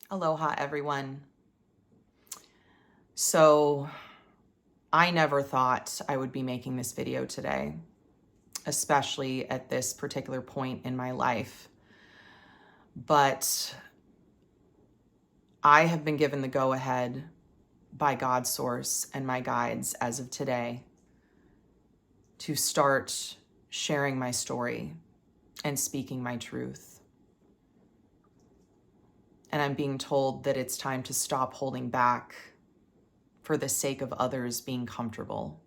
Aloha, everyone. So I never thought I would be making this video today, especially at this particular point in my life. But I have been given the go-ahead by God's source and my guides as of today to start sharing my story and speaking my truth. And I'm being told that it's time to stop holding back for the sake of others being comfortable.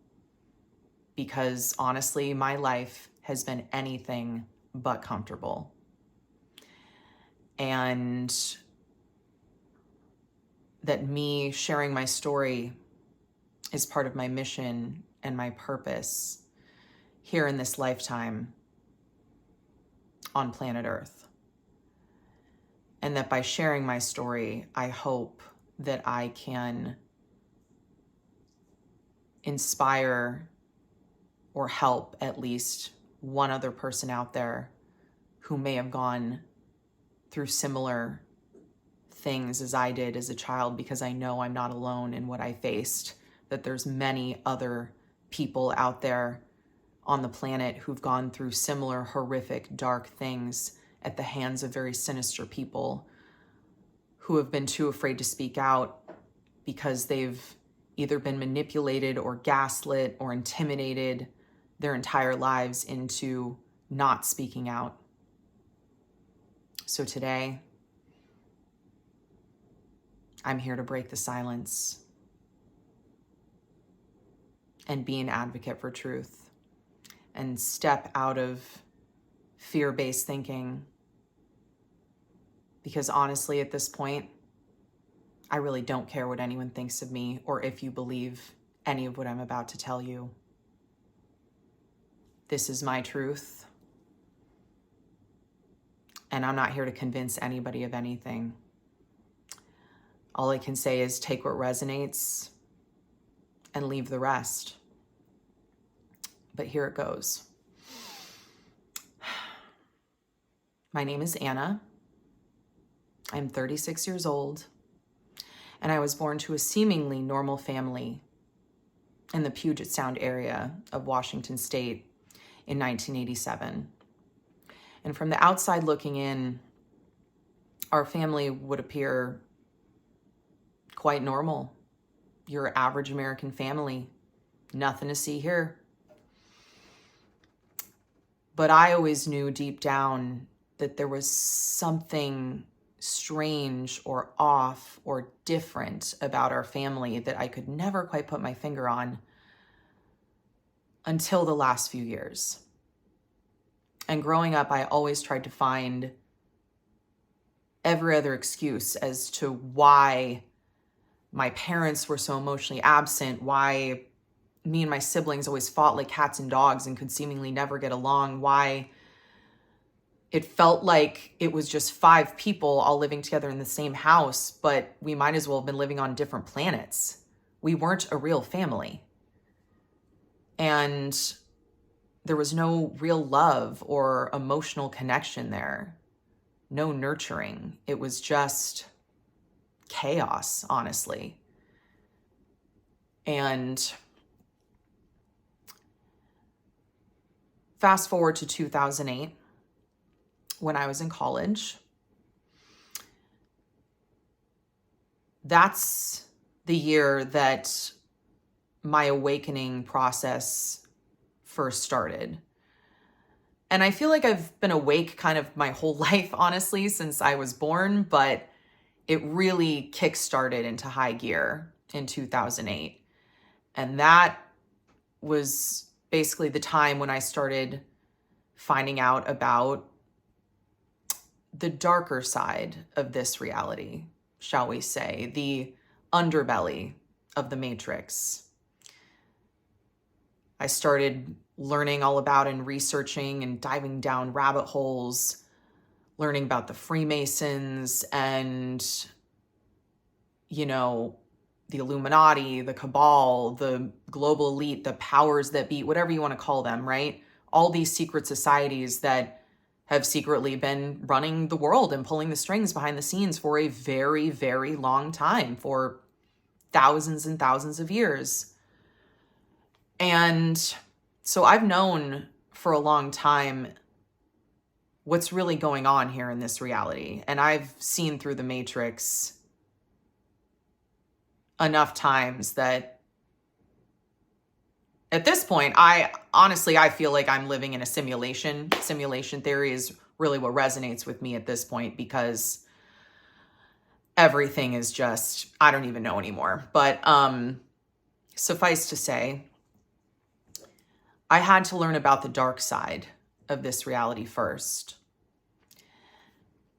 Because honestly, my life has been anything but comfortable. And that me sharing my story is part of my mission and my purpose here in this lifetime on planet Earth. And that by sharing my story, I hope that I can inspire or help at least one other person out there who may have gone through similar things as I did as a child, because I know I'm not alone in what I faced, that there's many other people out there on the planet who've gone through similar horrific, dark things at the hands of very sinister people who have been too afraid to speak out because they've either been manipulated or gaslit or intimidated their entire lives into not speaking out. So today, I'm here to break the silence and be an advocate for truth and step out of fear-based thinking. Because honestly, at this point, I really don't care what anyone thinks of me or if you believe any of what I'm about to tell you. This is my truth. And I'm not here to convince anybody of anything. All I can say is take what resonates and leave the rest. But here it goes. My name is Anna. I'm 36 years old, and I was born to a seemingly normal family in the Puget Sound area of Washington State in 1987. And from the outside looking in, our family would appear quite normal. Your average American family, nothing to see here. But I always knew deep down that there was something strange or off or different about our family that I could never quite put my finger on until the last few years. And growing up, I always tried to find every other excuse as to why my parents were so emotionally absent, why me and my siblings always fought like cats and dogs and could seemingly never get along, why it felt like it was just 5 people all living together in the same house, but we might as well have been living on different planets. We weren't a real family. And there was no real love or emotional connection there. No nurturing. It was just chaos, honestly. And fast forward to 2008. When I was in college. That's the year that my awakening process first started. And I feel like I've been awake kind of my whole life, honestly, since I was born, but it really kick-started into high gear in 2008. And that was basically the time when I started finding out about the darker side of this reality, shall we say, the underbelly of the Matrix. I started learning all about and researching and diving down rabbit holes, learning about the Freemasons and, the Illuminati, the Cabal, the global elite, the powers that be, whatever you want to call them, right? All these secret societies that have secretly been running the world and pulling the strings behind the scenes for a very, very long time, for thousands and thousands of years. And so I've known for a long time what's really going on here in this reality. And I've seen through the Matrix enough times that at this point, I feel like I'm living in a simulation. Simulation theory is really what resonates with me at this point, because everything is just, I don't even know anymore. But suffice to say, I had to learn about the dark side of this reality first.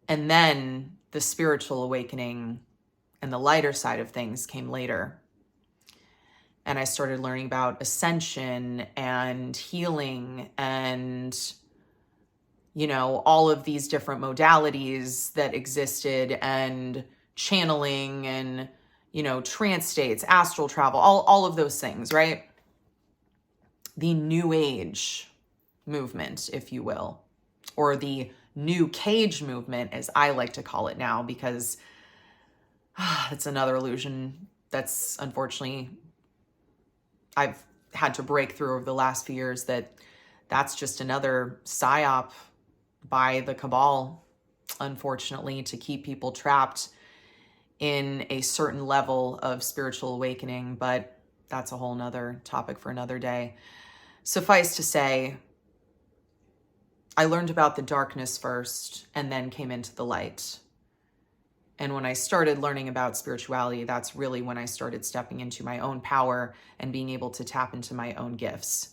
And then the spiritual awakening and the lighter side of things came later. And I started learning about ascension and healing and, you know, all of these different modalities that existed, and channeling and, you know, trance states, astral travel, all of those things, right? The New Age movement, if you will, or the New Cage movement, as I like to call it now, because it's another illusion that's unfortunately I've had to break through over the last few years, that's just another psyop by the cabal, unfortunately, to keep people trapped in a certain level of spiritual awakening. But that's a whole nother topic for another day. Suffice to say, I learned about the darkness first and then came into the light. And when I started learning about spirituality, that's really when I started stepping into my own power and being able to tap into my own gifts.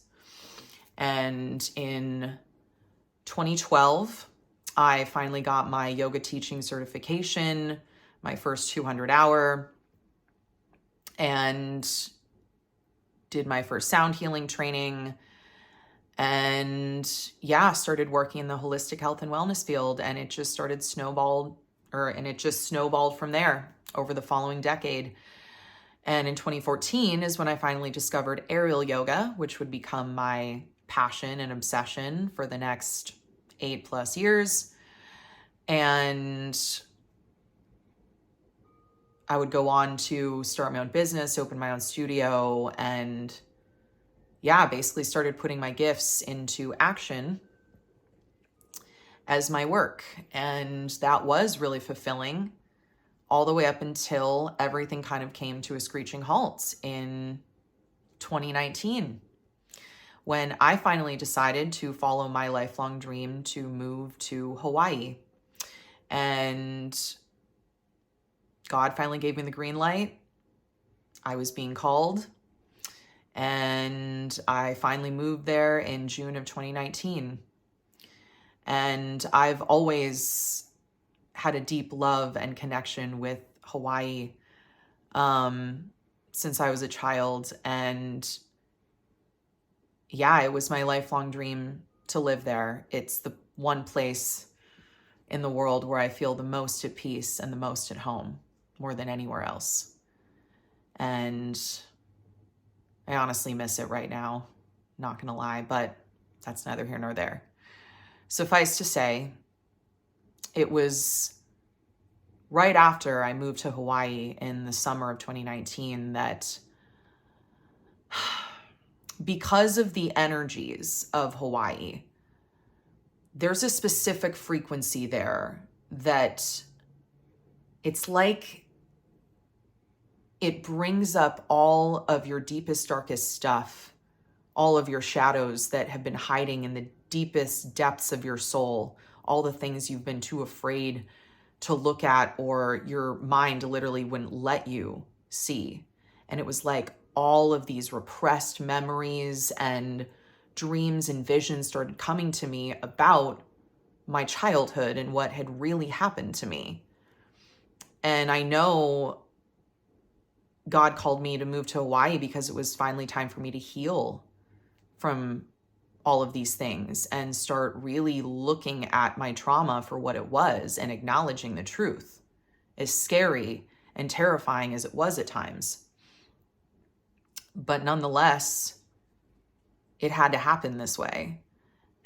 And in 2012, I finally got my yoga teaching certification, my first 200-hour, and did my first sound healing training. And yeah, started working in the holistic health and wellness field, and it just snowballed from there over the following decade. And in 2014 is when I finally discovered aerial yoga, which would become my passion and obsession for the next 8+ years. And I would go on to start my own business, open my own studio, and yeah, basically started putting my gifts into action as my work. And that was really fulfilling all the way up until everything kind of came to a screeching halt in 2019, when I finally decided to follow my lifelong dream to move to Hawaii. And God finally gave me the green light. I was being called, and I finally moved there in June of 2019. And I've always had a deep love and connection with Hawaii since I was a child. And yeah, it was my lifelong dream to live there. It's the one place in the world where I feel the most at peace and the most at home, more than anywhere else. And I honestly miss it right now, not gonna lie, but that's neither here nor there. Suffice to say, it was right after I moved to Hawaii in the summer of 2019 that, because of the energies of Hawaii, there's a specific frequency there that it's like it brings up all of your deepest, darkest stuff, all of your shadows that have been hiding in the deepest depths of your soul, all the things you've been too afraid to look at, or your mind literally wouldn't let you see. And it was like all of these repressed memories and dreams and visions started coming to me about my childhood and what had really happened to me. And I know God called me to move to Hawaii because it was finally time for me to heal from all of these things and start really looking at my trauma for what it was and acknowledging the truth, as scary and terrifying as it was at times. But nonetheless, it had to happen this way.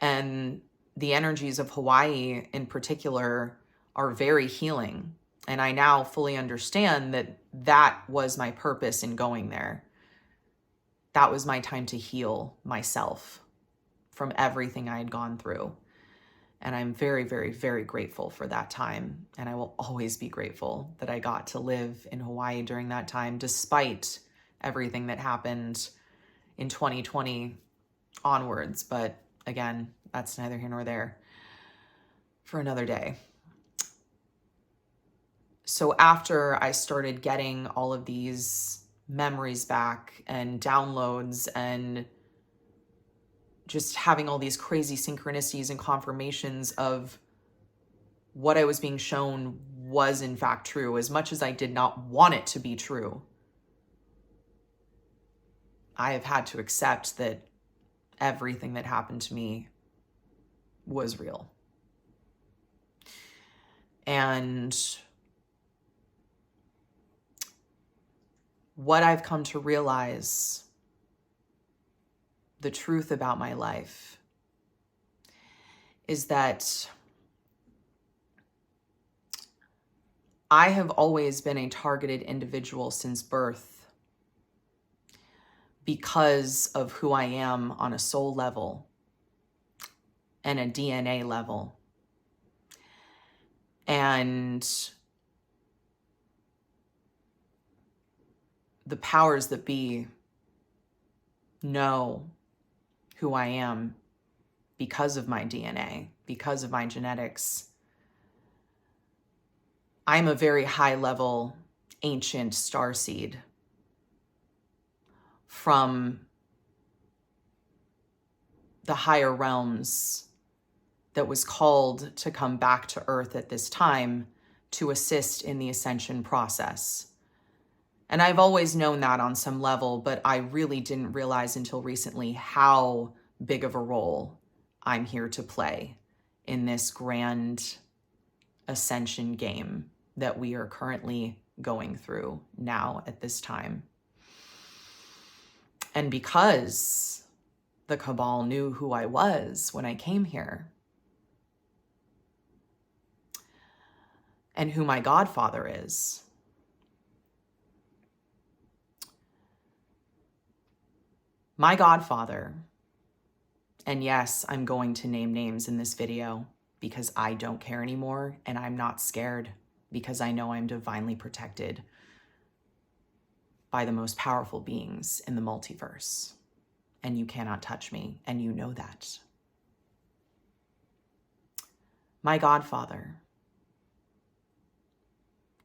And the energies of Hawaii in particular are very healing. And I now fully understand that that was my purpose in going there. That was my time to heal myself from everything I had gone through. And I'm very, very, very grateful for that time. And I will always be grateful that I got to live in Hawaii during that time, despite everything that happened in 2020 onwards. But again, that's neither here nor there for another day. So after I started getting all of these memories back and downloads and just having all these crazy synchronicities and confirmations of what I was being shown was in fact true, as much as I did not want it to be true, I have had to accept that everything that happened to me was real. And what I've come to realize, the truth about my life, is that I have always been a targeted individual since birth because of who I am on a soul level and a DNA level. And the powers that be know who I am because of my DNA, because of my genetics. I'm a very high level ancient starseed from the higher realms that was called to come back to Earth at this time to assist in the ascension process. And I've always known that on some level, but I really didn't realize until recently how big of a role I'm here to play in this grand ascension game that we are currently going through now at this time. And because the Cabal knew who I was when I came here, and who my godfather is, my godfather, and yes, I'm going to name names in this video because I don't care anymore, and I'm not scared because I know I'm divinely protected by the most powerful beings in the multiverse, and you cannot touch me, and you know that. My godfather,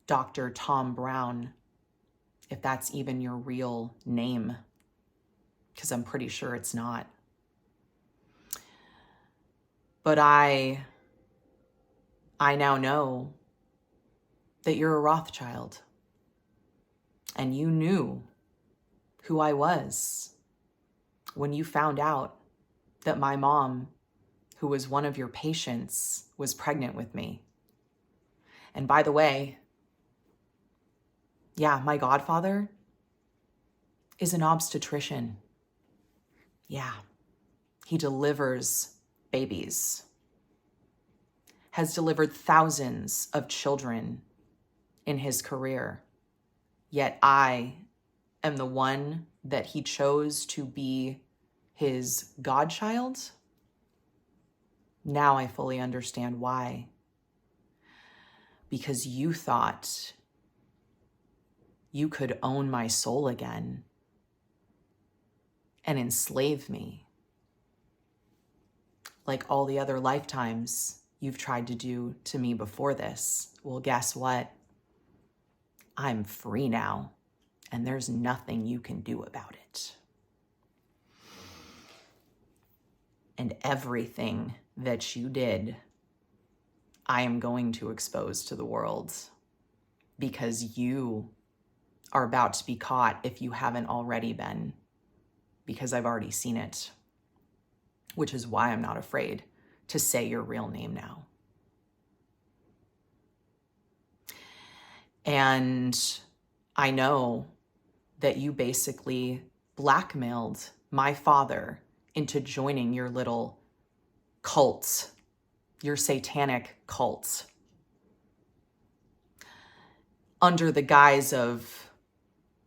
Dr. Tom Brown, if that's even your real name, because I'm pretty sure it's not. But I now know that you're a Rothschild, and you knew who I was when you found out that my mom, who was one of your patients, was pregnant with me. And by the way, yeah, my godfather is an obstetrician. Yeah, he delivers babies, has delivered thousands of children in his career. Yet I am the one that he chose to be his godchild. Now I fully understand why. Because you thought you could own my soul again and enslave me, like all the other lifetimes you've tried to do to me before this. Well, guess what? I'm free now, and there's nothing you can do about it. And everything that you did, I am going to expose to the world, because you are about to be caught if you haven't already been, because I've already seen it, which is why I'm not afraid to say your real name now. And I know that you basically blackmailed my father into joining your little cult your satanic cult under the guise of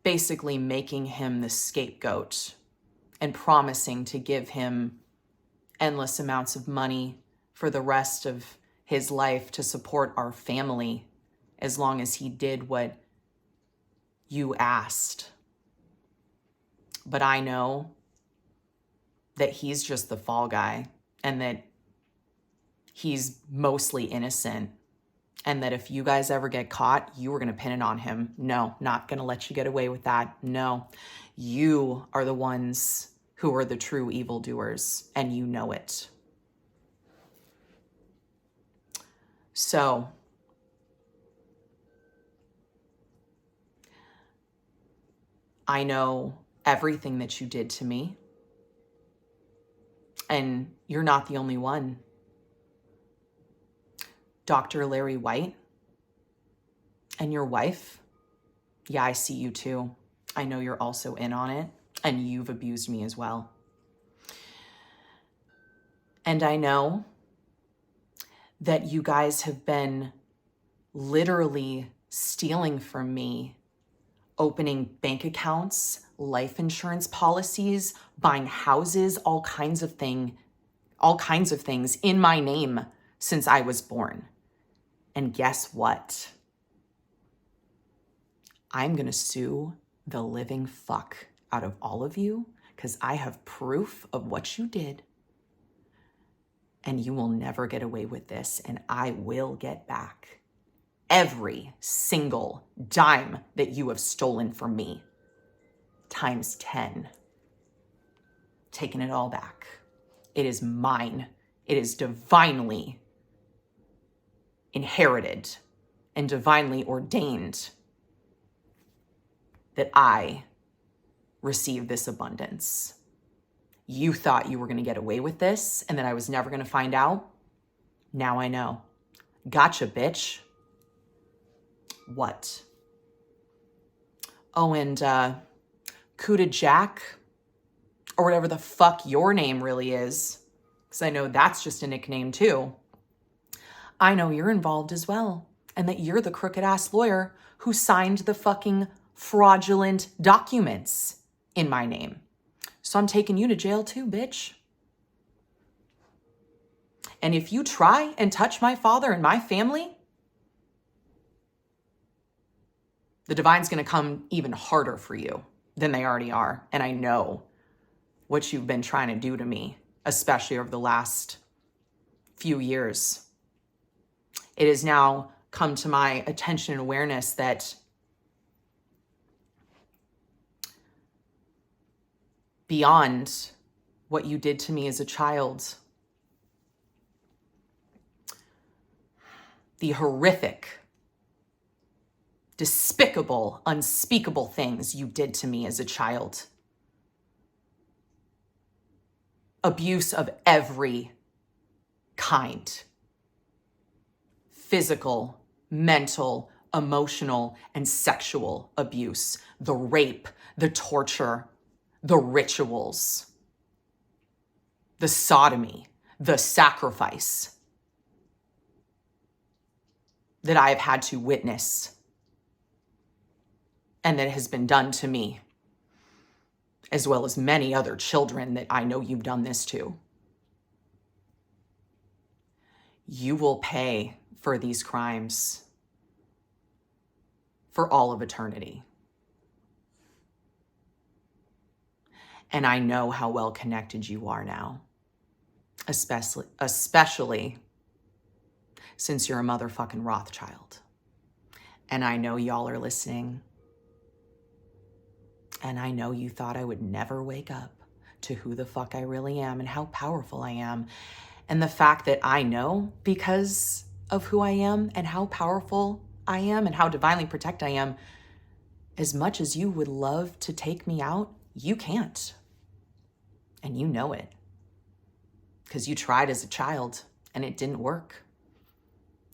basically making him the scapegoat and promising to give him endless amounts of money for the rest of his life to support our family as long as he did what you asked. But I know that he's just the fall guy and that he's mostly innocent, and that if you guys ever get caught, you were going to pin it on him. No, not going to let you get away with that. No, you are the ones who are the true evildoers, and you know it. So, I know everything that you did to me, and you're not the only one. Dr. Larry White and your wife, yeah, I see you too. I know you're also in on it, and you've abused me as well. And I know that you guys have been literally stealing from me, opening bank accounts, life insurance policies, buying houses, all kinds of things in my name since I was born. And guess what? I'm going to sue the living fuck out of all of you because I have proof of what you did. And you will never get away with this. And I will get back every single dime that you have stolen from me, times 10. Taking it all back. It is mine. It is divinely inherited and divinely ordained that I receive this abundance. You thought you were going to get away with this and that I was never going to find out. Now I know. Gotcha, bitch. What? Oh, and Kuda Jack, or whatever the fuck your name really is, because I know that's just a nickname too. I know you're involved as well, and that you're the crooked ass lawyer who signed the fucking fraudulent documents in my name. So I'm taking you to jail too, bitch. And if you try and touch my father and my family, the divine's going to come even harder for you than they already are. And I know what you've been trying to do to me, especially over the last few years. It has now come to my attention and awareness that beyond what you did to me as a child, the horrific, despicable, unspeakable things you did to me as a child, abuse of every kind, physical, mental, emotional, and sexual abuse, the rape, the torture, the rituals, the sodomy, the sacrifice that I have had to witness and that has been done to me, as well as many other children that I know you've done this to. You will pay for these crimes for all of eternity. And I know how well connected you are now, especially since you're a motherfucking Rothschild. And I know y'all are listening. And I know you thought I would never wake up to who the fuck I really am and how powerful I am. And the fact that I know because of who I am and how powerful I am and how divinely protected I am, as much as you would love to take me out, you can't. And you know it. Because you tried as a child and it didn't work.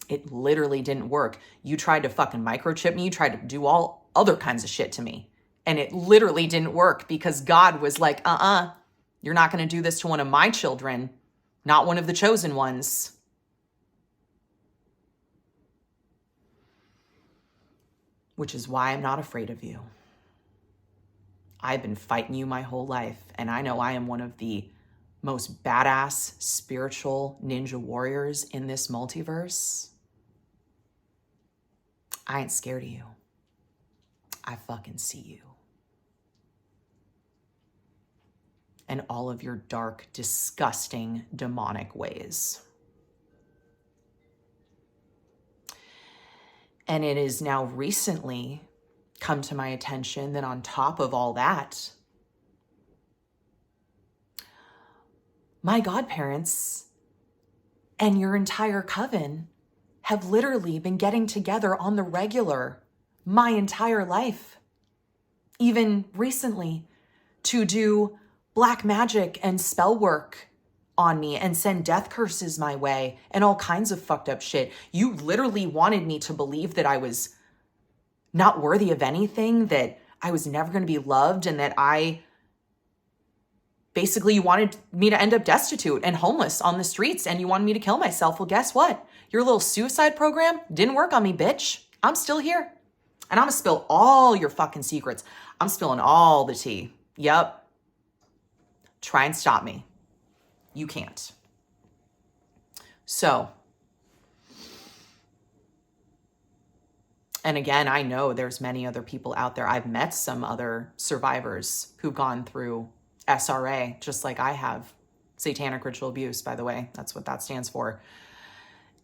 It literally didn't work. You tried to fucking microchip me. You tried to do all other kinds of shit to me. And it literally didn't work because God was like, you're not going to do this to one of my children, not one of the chosen ones. which is why I'm not afraid of you. I've been fighting you my whole life, and I know I am one of the most badass spiritual ninja warriors in this multiverse. I ain't scared of you. I fucking see you. And all of your dark, disgusting, demonic ways. And it is now recently come to my attention that on top of all that, my godparents and your entire coven have literally been getting together on the regular my entire life. Even recently, to do black magic and spell work on me and send death curses my way and all kinds of fucked up shit. You literally wanted me to believe that I was not worthy of anything, that I was never going to be loved, and that basically you wanted me to end up destitute and homeless on the streets, and you wanted me to kill myself. Well, guess what? Your little suicide program didn't work on me, bitch. I'm still here. And I'm going to spill all your fucking secrets. I'm spilling all the tea. Yep. Try and stop me. You can't. So, and again, I know there's many other people out there. I've met some other survivors who've gone through SRA, just like I have. Satanic ritual abuse, by the way. That's what that stands for.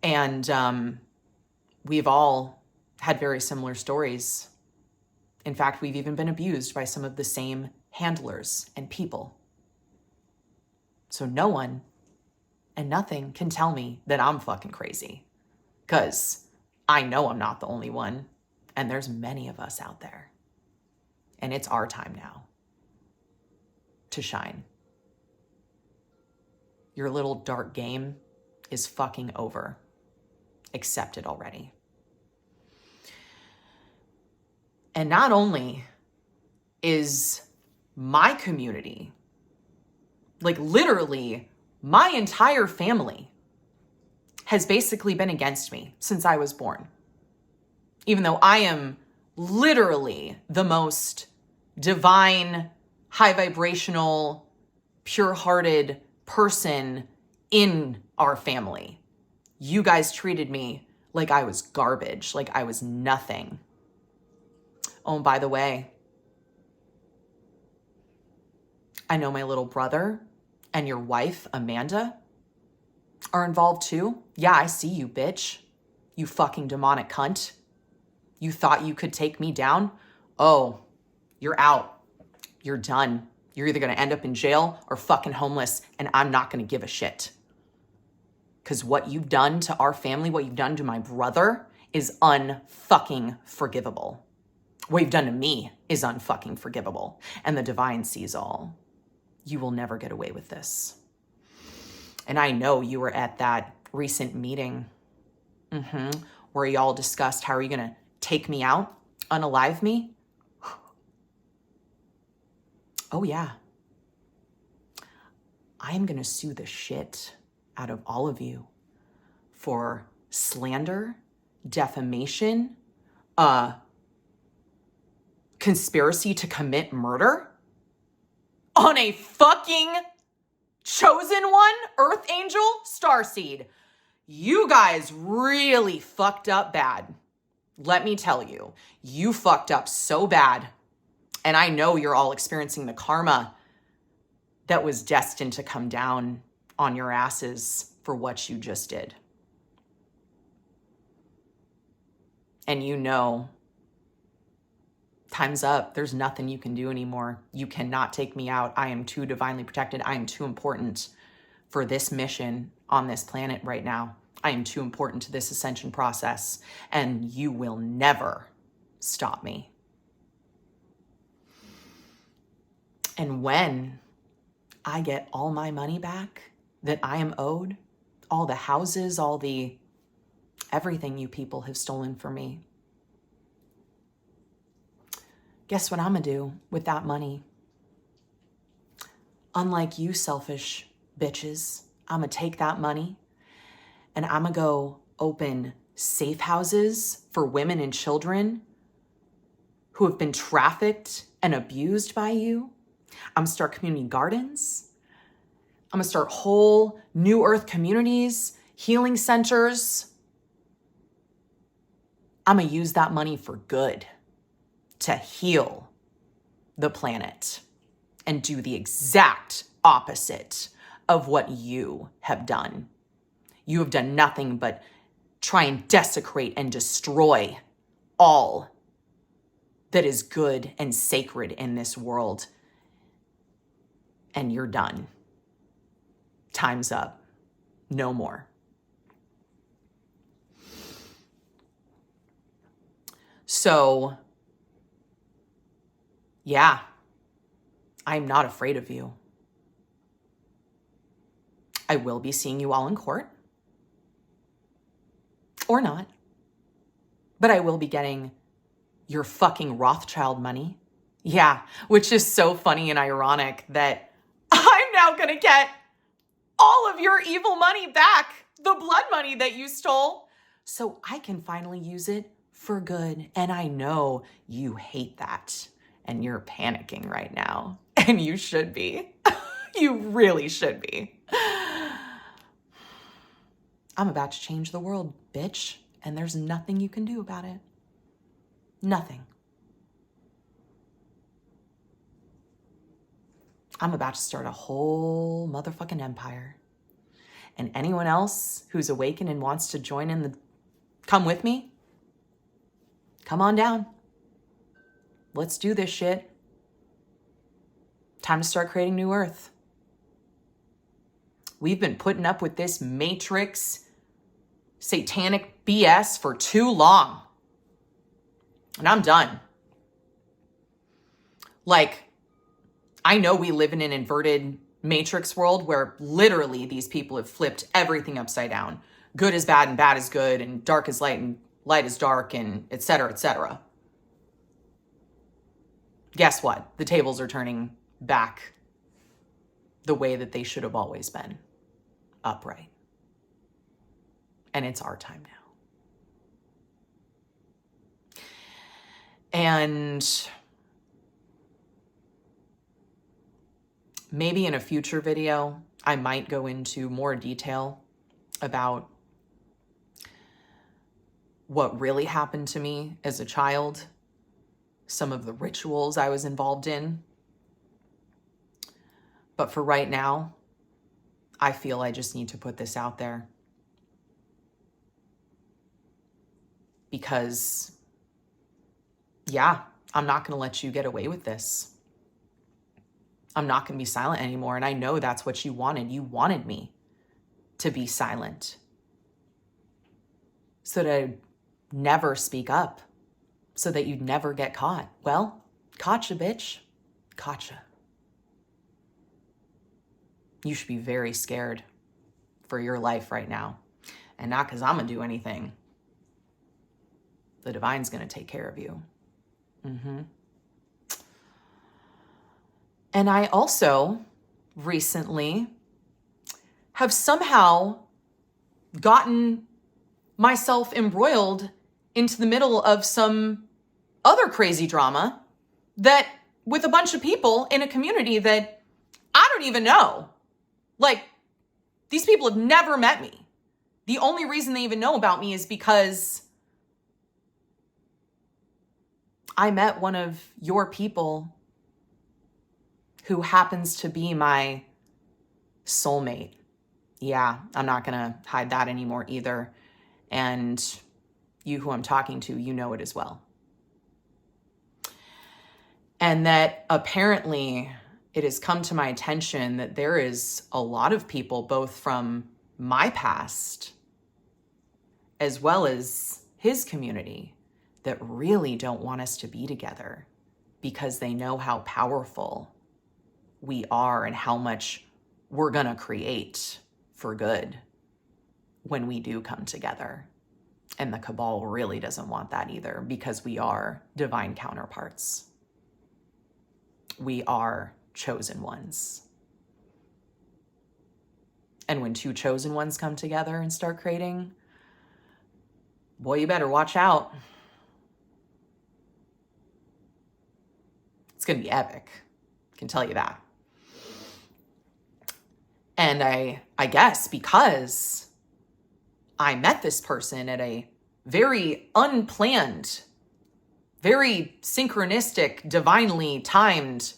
And we've all had very similar stories. In fact, we've even been abused by some of the same handlers and people. So no one and nothing can tell me that I'm fucking crazy, because I know I'm not the only one, and there's many of us out there. And it's our time now to shine. Your little dark game is fucking over. Accept it already. And not only is my community, like literally my entire family, has basically been against me since I was born. Even though I am literally the most divine, high vibrational, pure-hearted person in our family. You guys treated me like I was garbage, like I was nothing. Oh, and by the way, I know my little brother and your wife, Amanda, are involved too. Yeah, I see you, bitch. You fucking demonic cunt. You thought you could take me down? Oh, you're out. You're done. You're either going to end up in jail or fucking homeless, and I'm not going to give a shit. Because what you've done to our family, what you've done to my brother, is unfucking forgivable. What you've done to me is unfucking forgivable. And the divine sees all. You will never get away with this. And I know you were at that recent meeting where y'all discussed how are you going to take me out, unalive me? Oh yeah. I am going to sue the shit out of all of you for slander, defamation, conspiracy to commit murder on a fucking chosen one, Earth Angel, Starseed. You guys really fucked up bad. Let me tell you, you fucked up so bad. And I know you're all experiencing the karma that was destined to come down on your asses for what you just did. And you know, time's up. There's nothing you can do anymore. You cannot take me out. I am too divinely protected. I am too important for this mission on this planet right now. I am too important to this ascension process, and you will never stop me. And when I get all my money back that I am owed, all the houses, all the everything you people have stolen from me, guess what I'm gonna do with that money? Unlike you selfish bitches, I'm gonna take that money and I'm gonna go open safe houses for women and children who have been trafficked and abused by you. I'm gonna start community gardens. I'm gonna start whole new earth communities, healing centers. I'm gonna use that money for good to heal the planet and do the exact opposite of what you have done. You have done nothing but try and desecrate and destroy all that is good and sacred in this world. And you're done. Time's up. No more. So, yeah, I'm not afraid of you. I will be seeing you all in court. Or not. But I will be getting your fucking Rothschild money. Yeah, which is so funny and ironic that I'm now gonna get all of your evil money back, the blood money that you stole, so I can finally use it for good. And I know you hate that and you're panicking right now, and you should be. You really should be. I'm about to change the world, bitch, and there's nothing you can do about it. Nothing. I'm about to start a whole motherfucking empire. And anyone else who's awakened and wants to join in come with me, come on down. Let's do this shit. Time to start creating new earth. We've been putting up with this matrix, satanic BS for too long. And I'm done. Like, I know we live in an inverted matrix world where literally these people have flipped everything upside down. Good is bad and bad is good and dark is light and light is dark and et cetera, et cetera. Guess what? The tables are turning back the way that they should have always been, upright. And it's our time now. And maybe in a future video, I might go into more detail about what really happened to me as a child, some of the rituals I was involved in. But for right now, I feel I just need to put this out there. Because, yeah, I'm not going to let you get away with this. I'm not going to be silent anymore. And I know that's what you wanted. You wanted me to be silent so that I'd never speak up, so that you'd never get caught. Well, gotcha, bitch. Gotcha. You should be very scared for your life right now. And not because I'm going to do anything. The divine's going to take care of you. And I also recently have somehow gotten myself embroiled into the middle of some other crazy drama that with a bunch of people in a community that I don't even know. Like, these people have never met me. The only reason they even know about me is because I met one of your people who happens to be my soulmate. Yeah, I'm not going to hide that anymore either. And you who I'm talking to, you know it as well. And that apparently it has come to my attention that there is a lot of people, both from my past as well as his community, that really don't want us to be together because they know how powerful we are and how much we're going to create for good when we do come together. And the cabal really doesn't want that either, because we are divine counterparts. We are chosen ones. And when two chosen ones come together and start creating, boy, you better watch out. It's going to be epic. I can tell you that. And I guess because I met this person at a very unplanned, very synchronistic, divinely timed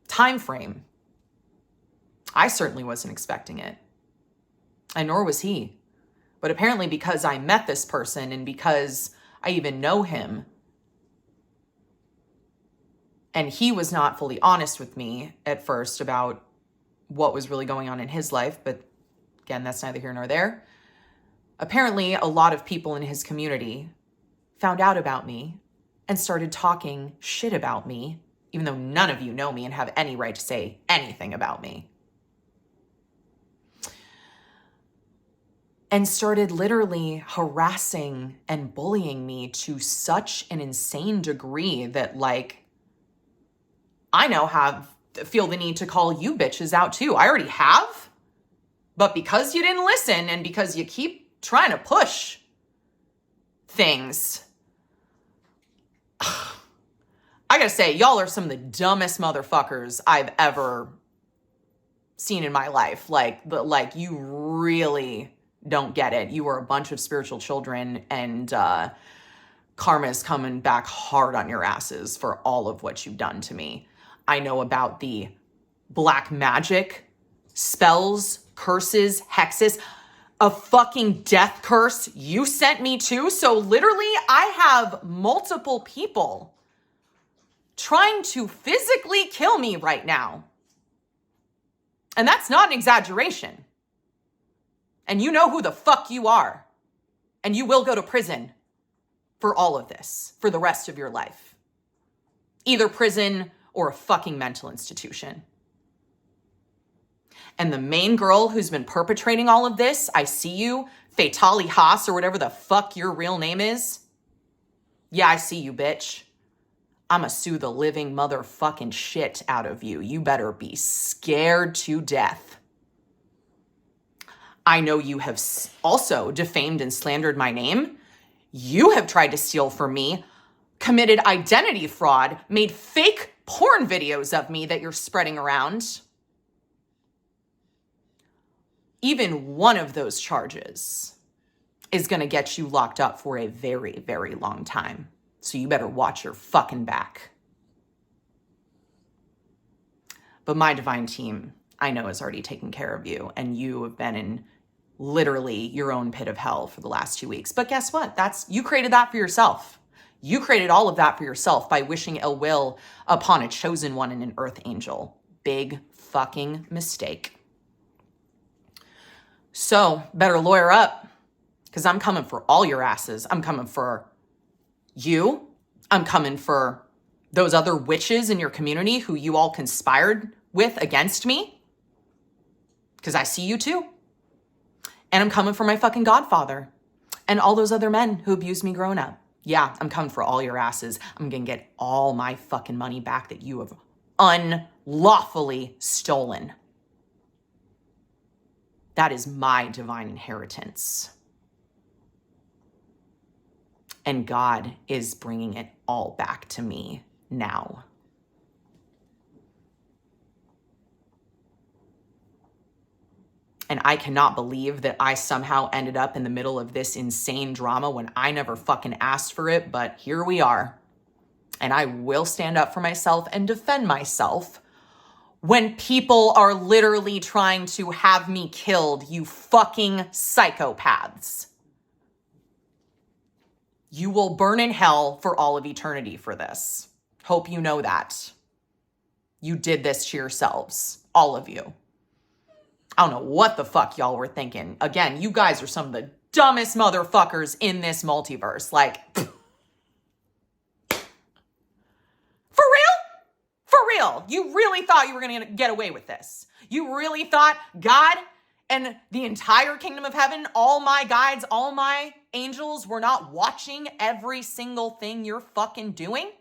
time frame, I certainly wasn't expecting it. And nor was he. But apparently because I met this person and because I even know him, and he was not fully honest with me at first about what was really going on in his life, but again, that's neither here nor there. Apparently, a lot of people in his community found out about me and started talking shit about me, even though none of you know me and have any right to say anything about me. And started literally harassing and bullying me to such an insane degree that, like, I now feel the need to call you bitches out too. I already have, but because you didn't listen and because you keep trying to push things, I gotta say, y'all are some of the dumbest motherfuckers I've ever seen in my life. Like you really don't get it. You are a bunch of spiritual children, and karma is coming back hard on your asses for all of what you've done to me. I know about the black magic, spells, curses, hexes, a fucking death curse you sent me to. So literally, I have multiple people trying to physically kill me right now. And that's not an exaggeration. And you know who the fuck you are. And you will go to prison for all of this for the rest of your life. Either prison or a fucking mental institution. And the main girl who's been perpetrating all of this, I see you, Fatali Haas, or whatever the fuck your real name is. Yeah, I see you, bitch. I'ma sue the living motherfucking shit out of you. You better be scared to death. I know you have also defamed and slandered my name. You have tried to steal from me, committed identity fraud, made fake porn videos of me that you're spreading around. Even one of those charges is going to get you locked up for a very, very long time. So you better watch your fucking back. But my divine team, I know, has already taken care of you, and you have been in literally your own pit of hell for the last 2 weeks. But guess what? You created that for yourself. You created all of that for yourself by wishing ill will upon a chosen one and an earth angel. Big fucking mistake. So better lawyer up, because I'm coming for all your asses. I'm coming for you. I'm coming for those other witches in your community who you all conspired with against me, because I see you too. And I'm coming for my fucking godfather and all those other men who abused me growing up. Yeah, I'm coming for all your asses. I'm going to get all my fucking money back that you have unlawfully stolen. That is my divine inheritance. And God is bringing it all back to me now. And I cannot believe that I somehow ended up in the middle of this insane drama when I never fucking asked for it, but here we are. And I will stand up for myself and defend myself when people are literally trying to have me killed, you fucking psychopaths. You will burn in hell for all of eternity for this. Hope you know that. You did this to yourselves, all of you. I don't know what the fuck y'all were thinking. Again, you guys are some of the dumbest motherfuckers in this multiverse. Like, for real? For real. You really thought you were going to get away with this. You really thought God and the entire kingdom of heaven, all my guides, all my angels were not watching every single thing you're fucking doing?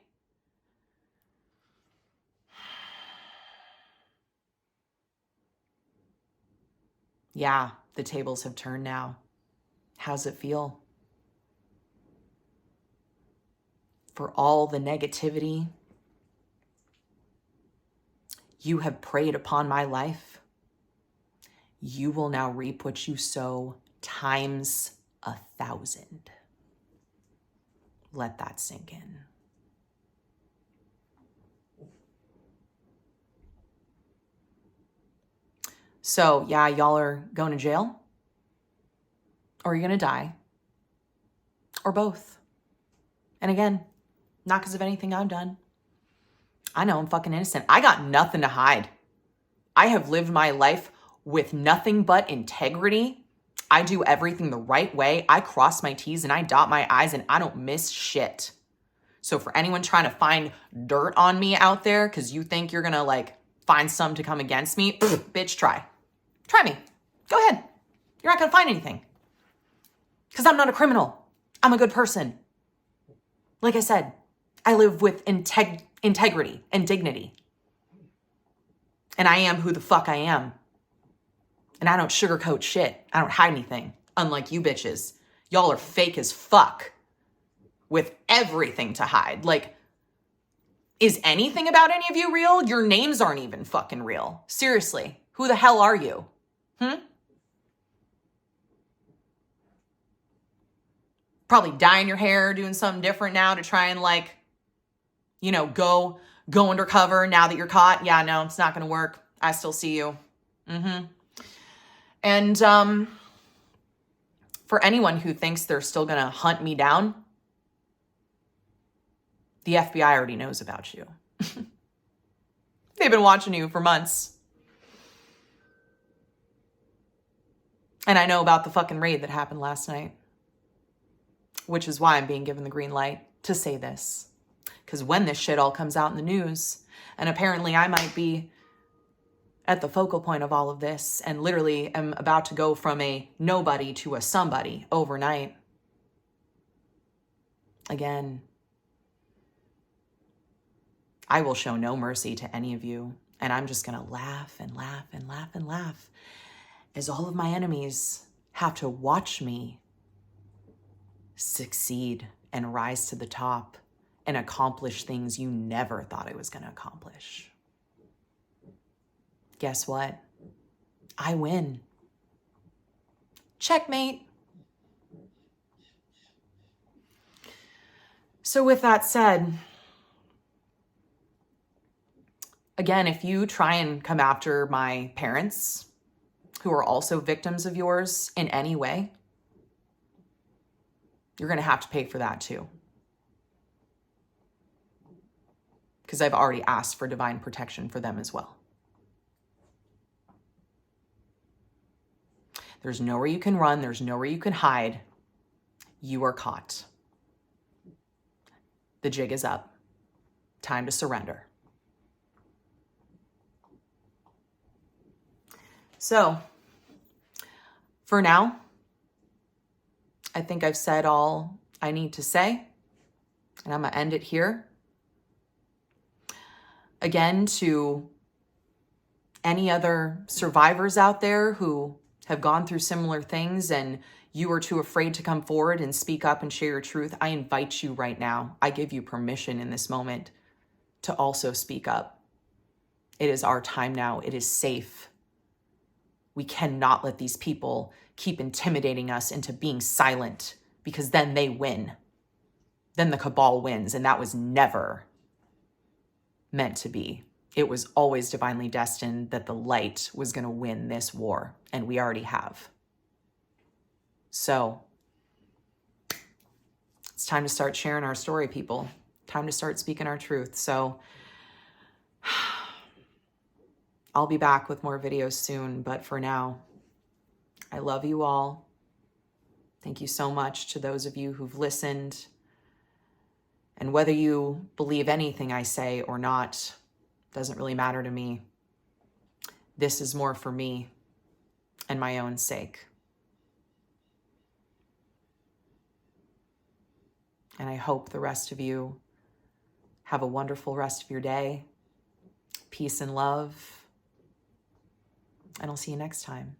Yeah, the tables have turned now. How's it feel? for all the negativity you have preyed upon my life, you will now reap what you sow times 1,000. Let that sink in. So, yeah, y'all are going to jail, or you're going to die, or both. And again, not because of anything I've done. I know I'm fucking innocent. I got nothing to hide. I have lived my life with nothing but integrity. I do everything the right way. I cross my T's and I dot my I's, and I don't miss shit. So for anyone trying to find dirt on me out there because you think you're going to like find some to come against me, bitch, try. Try me. Go ahead. You're not going to find anything. Because I'm not a criminal. I'm a good person. Like I said, I live with integrity and dignity. And I am who the fuck I am. And I don't sugarcoat shit. I don't hide anything. Unlike you bitches. Y'all are fake as fuck. With everything to hide. Like, is anything about any of you real? Your names aren't even fucking real. Seriously. Who the hell are you? Probably dyeing your hair, doing something different now to try and like, you know, go undercover now that you're caught. Yeah, no, it's not going to work. I still see you. And for anyone who thinks they're still going to hunt me down, the FBI already knows about you. They've been watching you for months. And I know about the fucking raid that happened last night, which is why I'm being given the green light to say this. Because when this shit all comes out in the news, and apparently I might be at the focal point of all of this and literally am about to go from a nobody to a somebody overnight. Again, I will show no mercy to any of you. And I'm just going to laugh and laugh and laugh and laugh as all of my enemies have to watch me succeed and rise to the top and accomplish things you never thought I was going to accomplish. Guess what? I win. Checkmate. So with that said, again, if you try and come after my parents, who are also victims of yours in any way, you're going to have to pay for that too. Because I've already asked for divine protection for them as well. There's nowhere you can run. There's nowhere you can hide. You are caught. The jig is up. Time to surrender. So, for now, I think I've said all I need to say, and I'm going to end it here. Again, to any other survivors out there who have gone through similar things and you are too afraid to come forward and speak up and share your truth, I invite you right now. I give you permission in this moment to also speak up. It is our time now. It is safe. We cannot let these people keep intimidating us into being silent, because then they win. Then the cabal wins, and that was never meant to be. It was always divinely destined that the light was going to win this war, and we already have. So it's time to start sharing our story, people. Time to start speaking our truth. So I'll be back with more videos soon, but for now, I love you all. Thank you so much to those of you who've listened. And whether you believe anything I say or not, doesn't really matter to me. This is more for me and my own sake. And I hope the rest of you have a wonderful rest of your day. Peace and love. And I'll see you next time.